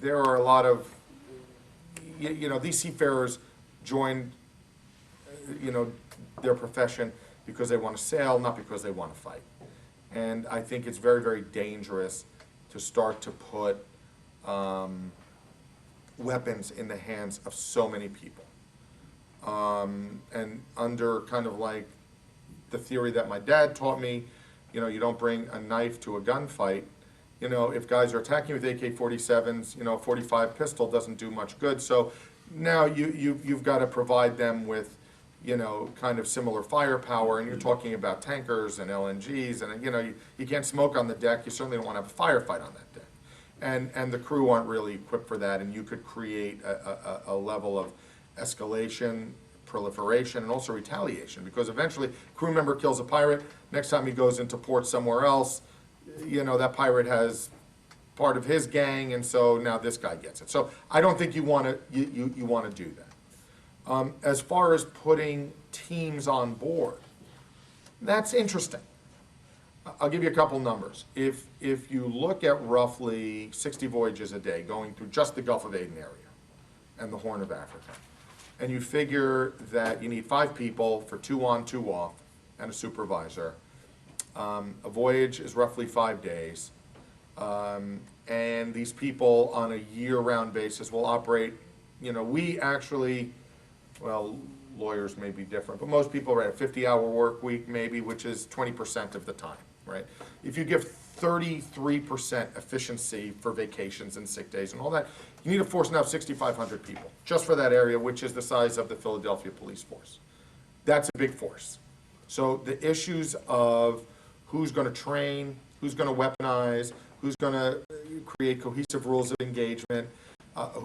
there are a lot of these seafarers join their profession because they want to sail, not because they want to fight. And I think it's very, very dangerous to start to put weapons in the hands of so many people. And under kind of like the theory that my dad taught me, you don't bring a knife to a gunfight. If guys are attacking you with AK-47s, 45 pistol doesn't do much good. So now you've got to provide them with, kind of similar firepower, and you're talking about tankers and LNGs, and you can't smoke on the deck. You certainly don't want to have a firefight on that deck. And the crew aren't really equipped for that, and you could create a level of escalation, proliferation, and also retaliation, because eventually crew member kills a pirate, next time he goes into port somewhere else, that pirate has part of his gang, and so now this guy gets it. So I don't think you want to do that. As far as putting teams on board, that's interesting. I'll give you a couple numbers. If you look at roughly 60 voyages a day going through just the Gulf of Aden area and the Horn of Africa, and you figure that you need 5 people for 2 on, 2 off, and a supervisor, a voyage is roughly 5 days, and these people on a year-round basis will operate, we actually, well, lawyers may be different, but most people are at a 50-hour work week maybe, which is 20% of the time, right? If you give 33% efficiency for vacations and sick days and all that, you need a force now of 6,500 people, just for that area, which is the size of the Philadelphia police force. That's a big force. So the issues of who's going to train, who's going to weaponize, who's going to create cohesive rules of engagement,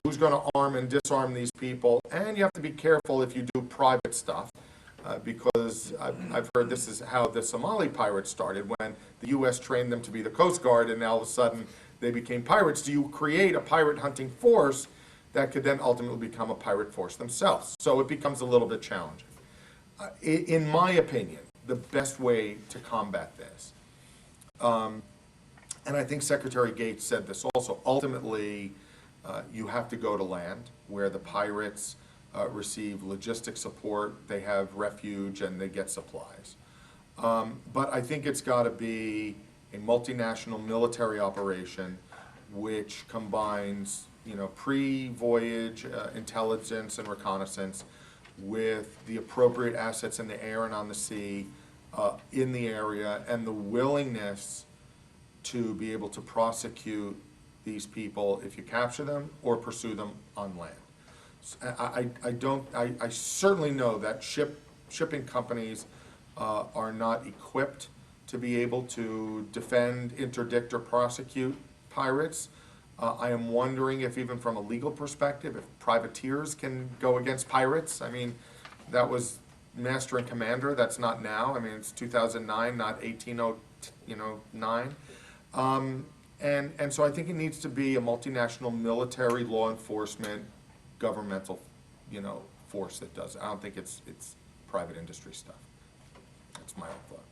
who's going to arm and disarm these people, and you have to be careful if you do private stuff, because I've heard this is how the Somali pirates started, when the U.S. trained them to be the Coast Guard, and now all of a sudden they became pirates. Do you create a pirate hunting force that could then ultimately become a pirate force themselves? So it becomes a little bit challenging. In my opinion, the best way to combat this, and I think Secretary Gates said this also, ultimately you have to go to land where the pirates receive logistic support, they have refuge, and they get supplies. But I think it's got to be a multinational military operation which combines, pre-voyage intelligence and reconnaissance with the appropriate assets in the air and on the sea in the area, and the willingness to be able to prosecute these people if you capture them or pursue them on land. I certainly know that shipping companies are not equipped to be able to defend, interdict, or prosecute pirates. I am wondering if, even from a legal perspective, if privateers can go against pirates. I mean, that was master and commander. That's not now. I mean, it's 2009, not 1809. And so I think it needs to be a multinational military law enforcement governmental, force that does it. I don't think it's private industry stuff. That's my own thought.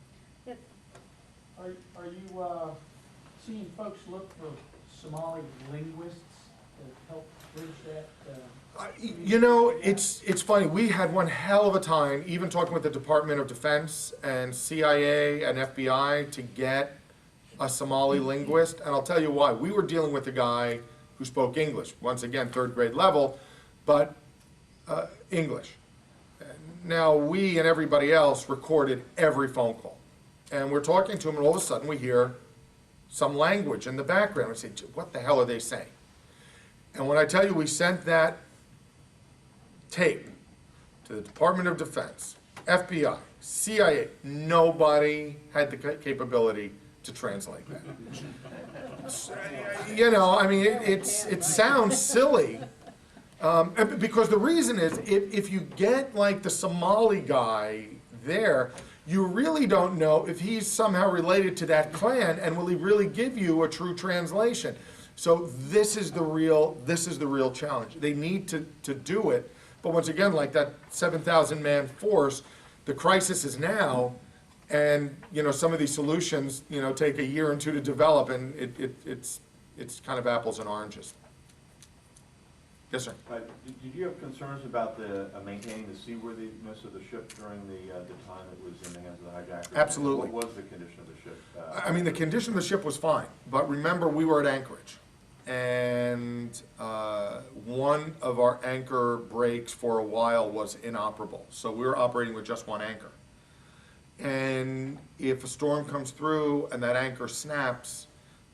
Are you seeing folks look for Somali linguists to help bridge that? It's funny. We had one hell of a time, even talking with the Department of Defense and CIA and FBI to get a Somali linguist, and I'll tell you why. We were dealing with a guy who spoke English, once again, 3rd grade level, but English. Now, we and everybody else recorded every phone call. And we're talking to him, and all of a sudden we hear some language in the background. We say, what the hell are they saying? And when I tell you we sent that tape to the Department of Defense, FBI, CIA, nobody had the capability to translate that. It sounds silly. Because the reason is, if you get like the Somali guy there, you really don't know if he's somehow related to that clan, and will he really give you a true translation. So this is the real challenge. They need to do it, but once again, like that 7,000 man force, the crisis is now, and some of these solutions take a year or two to develop, and it's kind of apples and oranges. Yes, sir. Did you have concerns about the maintaining the seaworthiness of the ship during the time it was in the hands of the hijackers? Absolutely. What was the condition of the ship? The condition of the ship was fine, but remember, we were at Anchorage, and one of our anchor brakes for a while was inoperable, so we were operating with just one anchor. And if a storm comes through and that anchor snaps,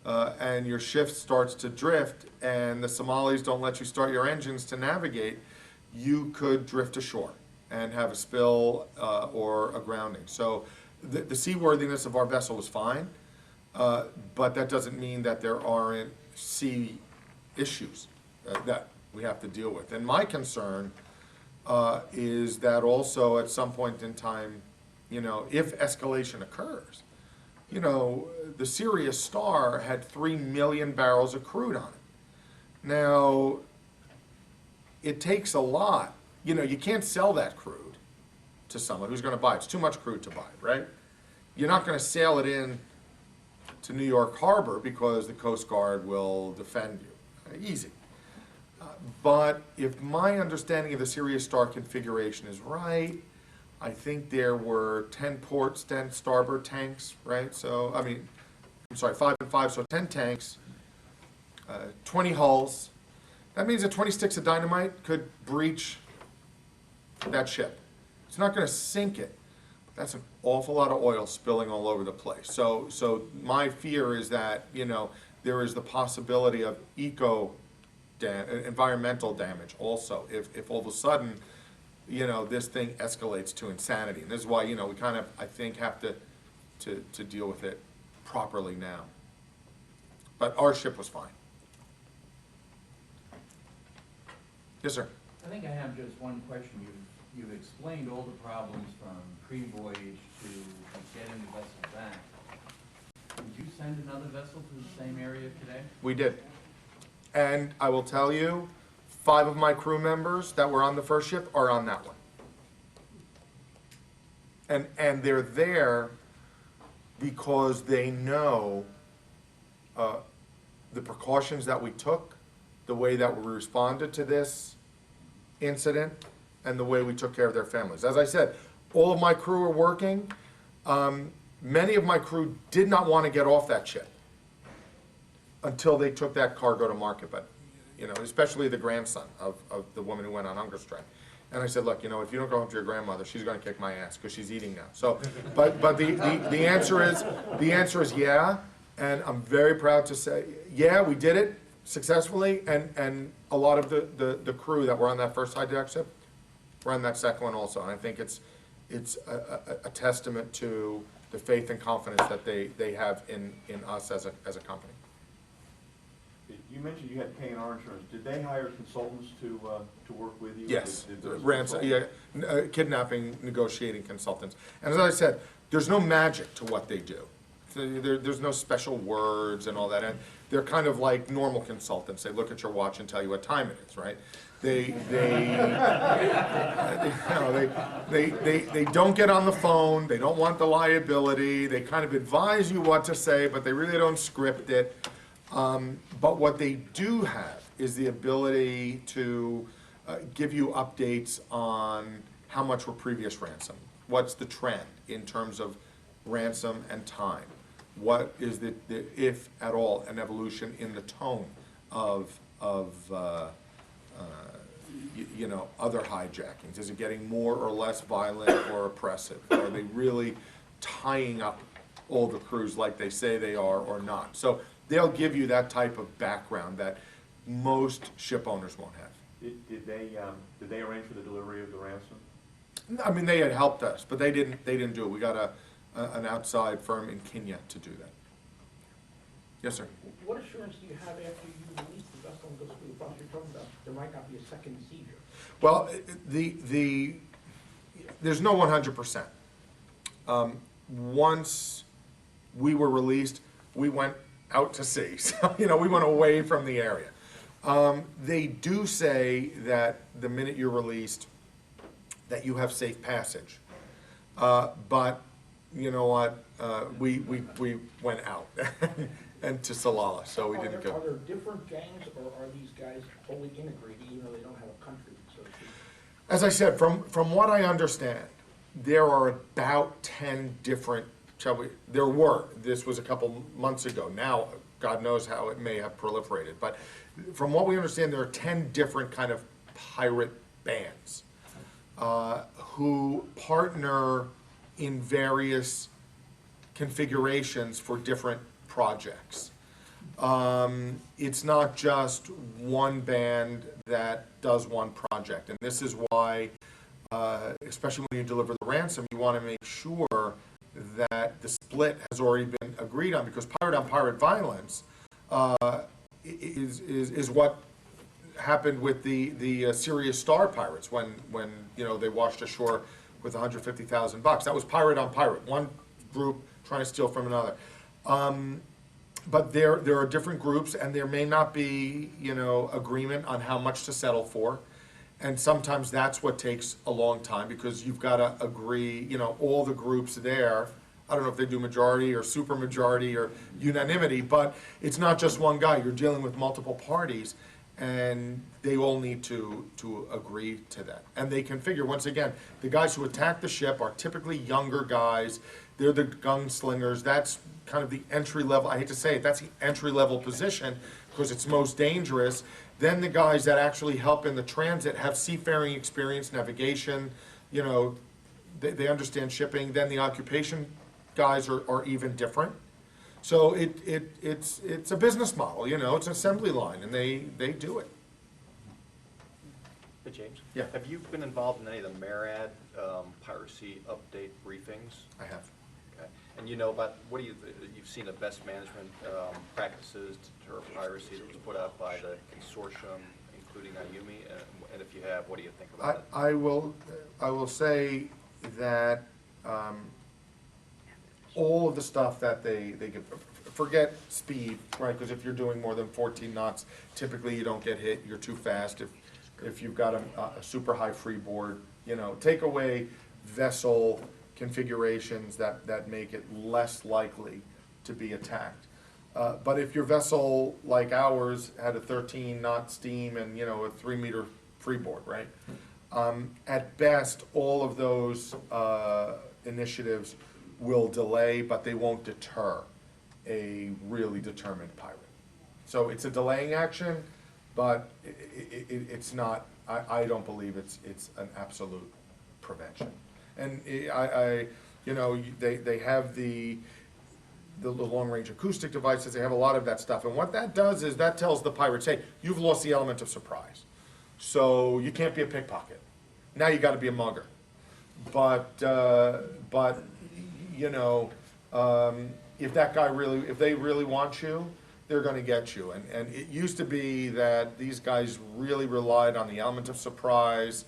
and your ship starts to drift, and the Somalis don't let you start your engines to navigate, you could drift ashore and have a spill or a grounding. So the seaworthiness of our vessel was fine, but that doesn't mean that there aren't sea issues that we have to deal with. And my concern is that also at some point in time, if escalation occurs, the Sirius Star had 3 million barrels of crude on it. Now, it takes a lot. You can't sell that crude to someone who's going to buy it. It's too much crude to buy, right? You're not going to sail it in to New York Harbor because the Coast Guard will defend you. Easy. But if my understanding of the Sirius Star configuration is right, I think there were 10 port, 10 starboard tanks, right? So, 5 and 5, so 10 tanks, 20 hulls. That means that 20 sticks of dynamite could breach that ship. It's not going to sink it, but that's an awful lot of oil spilling all over the place. So my fear is that, there is the possibility of environmental damage also, if all of a sudden, this thing escalates to insanity. And this is why, we kind of, I think, have to deal with it properly now. But our ship was fine. Yes, sir. I think I have just one question. You've explained all the problems from pre-voyage to getting the vessel back. Would you send another vessel to the same area today? We did. And I will tell you, 5 of my crew members that were on the first ship are on that one. And they're there because they know the precautions that we took, the way that we responded to this incident, and the way we took care of their families. As I said, all of my crew are working. Many of my crew did not want to get off that ship until they took that cargo to market, but especially the grandson of the woman who went on hunger strike. And I said, look, if you don't go home to your grandmother, she's going to kick my ass because she's eating now. So, but the answer is yeah, and I'm very proud to say, yeah, we did it successfully, and a lot of the crew that were on that first hijack ship were on that second one also. And I think it's a testament to the faith and confidence that they have in us as a company. You mentioned you had K&R Insurance. Did they hire consultants to work with you? Yes, Did those ransom, consultants- kidnapping negotiating consultants. And as I said, there's no magic to what they do. So there's no special words and all that. And they're kind of like normal consultants. They look at your watch and tell you what time it is, right? They don't get on the phone. They don't want the liability. They kind of advise you what to say, but they really don't script it. But what they do have is the ability to give you updates on how much were previous ransom. What's the trend in terms of ransom and time? What is the if at all, an evolution in the tone of you know, other hijackings? Is it getting more or less violent or oppressive? Are they really tying up all the crews like they say they are or not? So they'll give you that type of background that most ship owners won't have. Did they arrange for the delivery of the ransom? I mean, they had helped us, but they didn't do it. We got an outside firm in Kenya to do that. Yes, sir. What assurance do you have after you release the vessel and goes through the process you're talking about, there might not be a second seizure? Well, there's no 100%. Once we were released, we went out to sea. So, you know, we went away from the area. They do say that the minute you're released, that you have safe passage. But you know what? We went out and to Salalah, so we didn't go. Are there different gangs, or are these guys wholly integrated, even though they don't have a country, so to speak? As I said, from what I understand, there are about 10 different, this was a couple months ago. Now, God knows how it may have proliferated. But from what we understand, there are 10 different kind of pirate bands who partner in various configurations for different projects. It's not just one band that does one project. And this is why, especially when you deliver the ransom, you want to make sure that the split has already been agreed on, because pirate-on-pirate violence is what happened with the Sirius Star pirates when you know, they washed ashore with $150,000. That was pirate on pirate, one group trying to steal from another. But there are different groups, and there may not be, you know, agreement on how much to settle for. And sometimes that's what takes a long time, because you've got to agree, you know, all the groups there. I don't know if they do majority or supermajority or unanimity, but it's not just one guy. You're dealing with multiple parties, and they all need to agree to that. And they configure, once again, the guys who attack the ship are typically younger guys. They're the gunslingers. That's kind of the entry level, I hate to say it, that's the entry level position, because it's most dangerous. Then the guys that actually help in the transit have seafaring experience, navigation, you know, they understand shipping. Then the occupation guys are even different. So it's a business model, you know, it's an assembly line, and they do it. Hey, James? Yeah. Have you been involved in any of the MARAD piracy update briefings? I have. Okay. And you know about, what do you've seen the best management practices to deter piracy that was put out by the consortium, including IUMI, and if you have, what do you think about it? I will say that all of the stuff that they give, forget speed, right? Because if you're doing more than 14 knots, typically you don't get hit. You're too fast. If you've got a super high freeboard, you know, take away vessel configurations that make it less likely to be attacked. But if your vessel, like ours, had a 13-knot steam and, you know, a 3-meter freeboard, right? At best, all of those initiatives will delay, but they won't deter a really determined pirate. So it's a delaying action, but it's not, I don't believe it's an absolute prevention. And you know, they have the long-range acoustic devices, they have a lot of that stuff, and what that does is that tells the pirates, hey, you've lost the element of surprise. So you can't be a pickpocket. Now you gotta be a mugger. But you know, if they really want you, they're gonna get you. And it used to be that these guys really relied on the element of surprise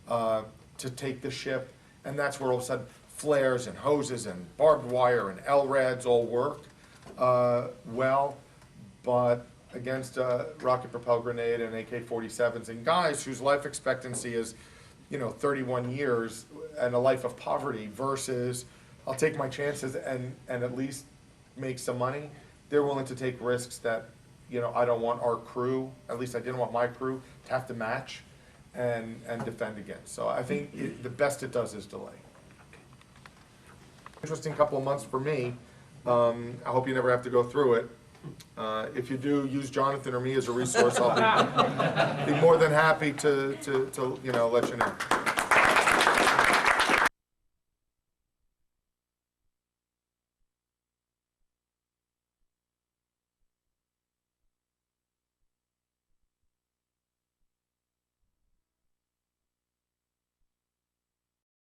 to take the ship, and that's where all of a sudden flares and hoses and barbed wire and LRADs all work well, but against a rocket propelled grenade and AK-47s and guys whose life expectancy is, 31 years and a life of poverty versus I'll take my chances and at least make some money. They're willing to take risks that, I don't want our crew, at least I didn't want my crew, to have to match and defend against. So I think the best it does is delay. Interesting couple of months for me. I hope you never have to go through it. If you do, use Jonathan or me as a resource. I'll be more than happy to let you know.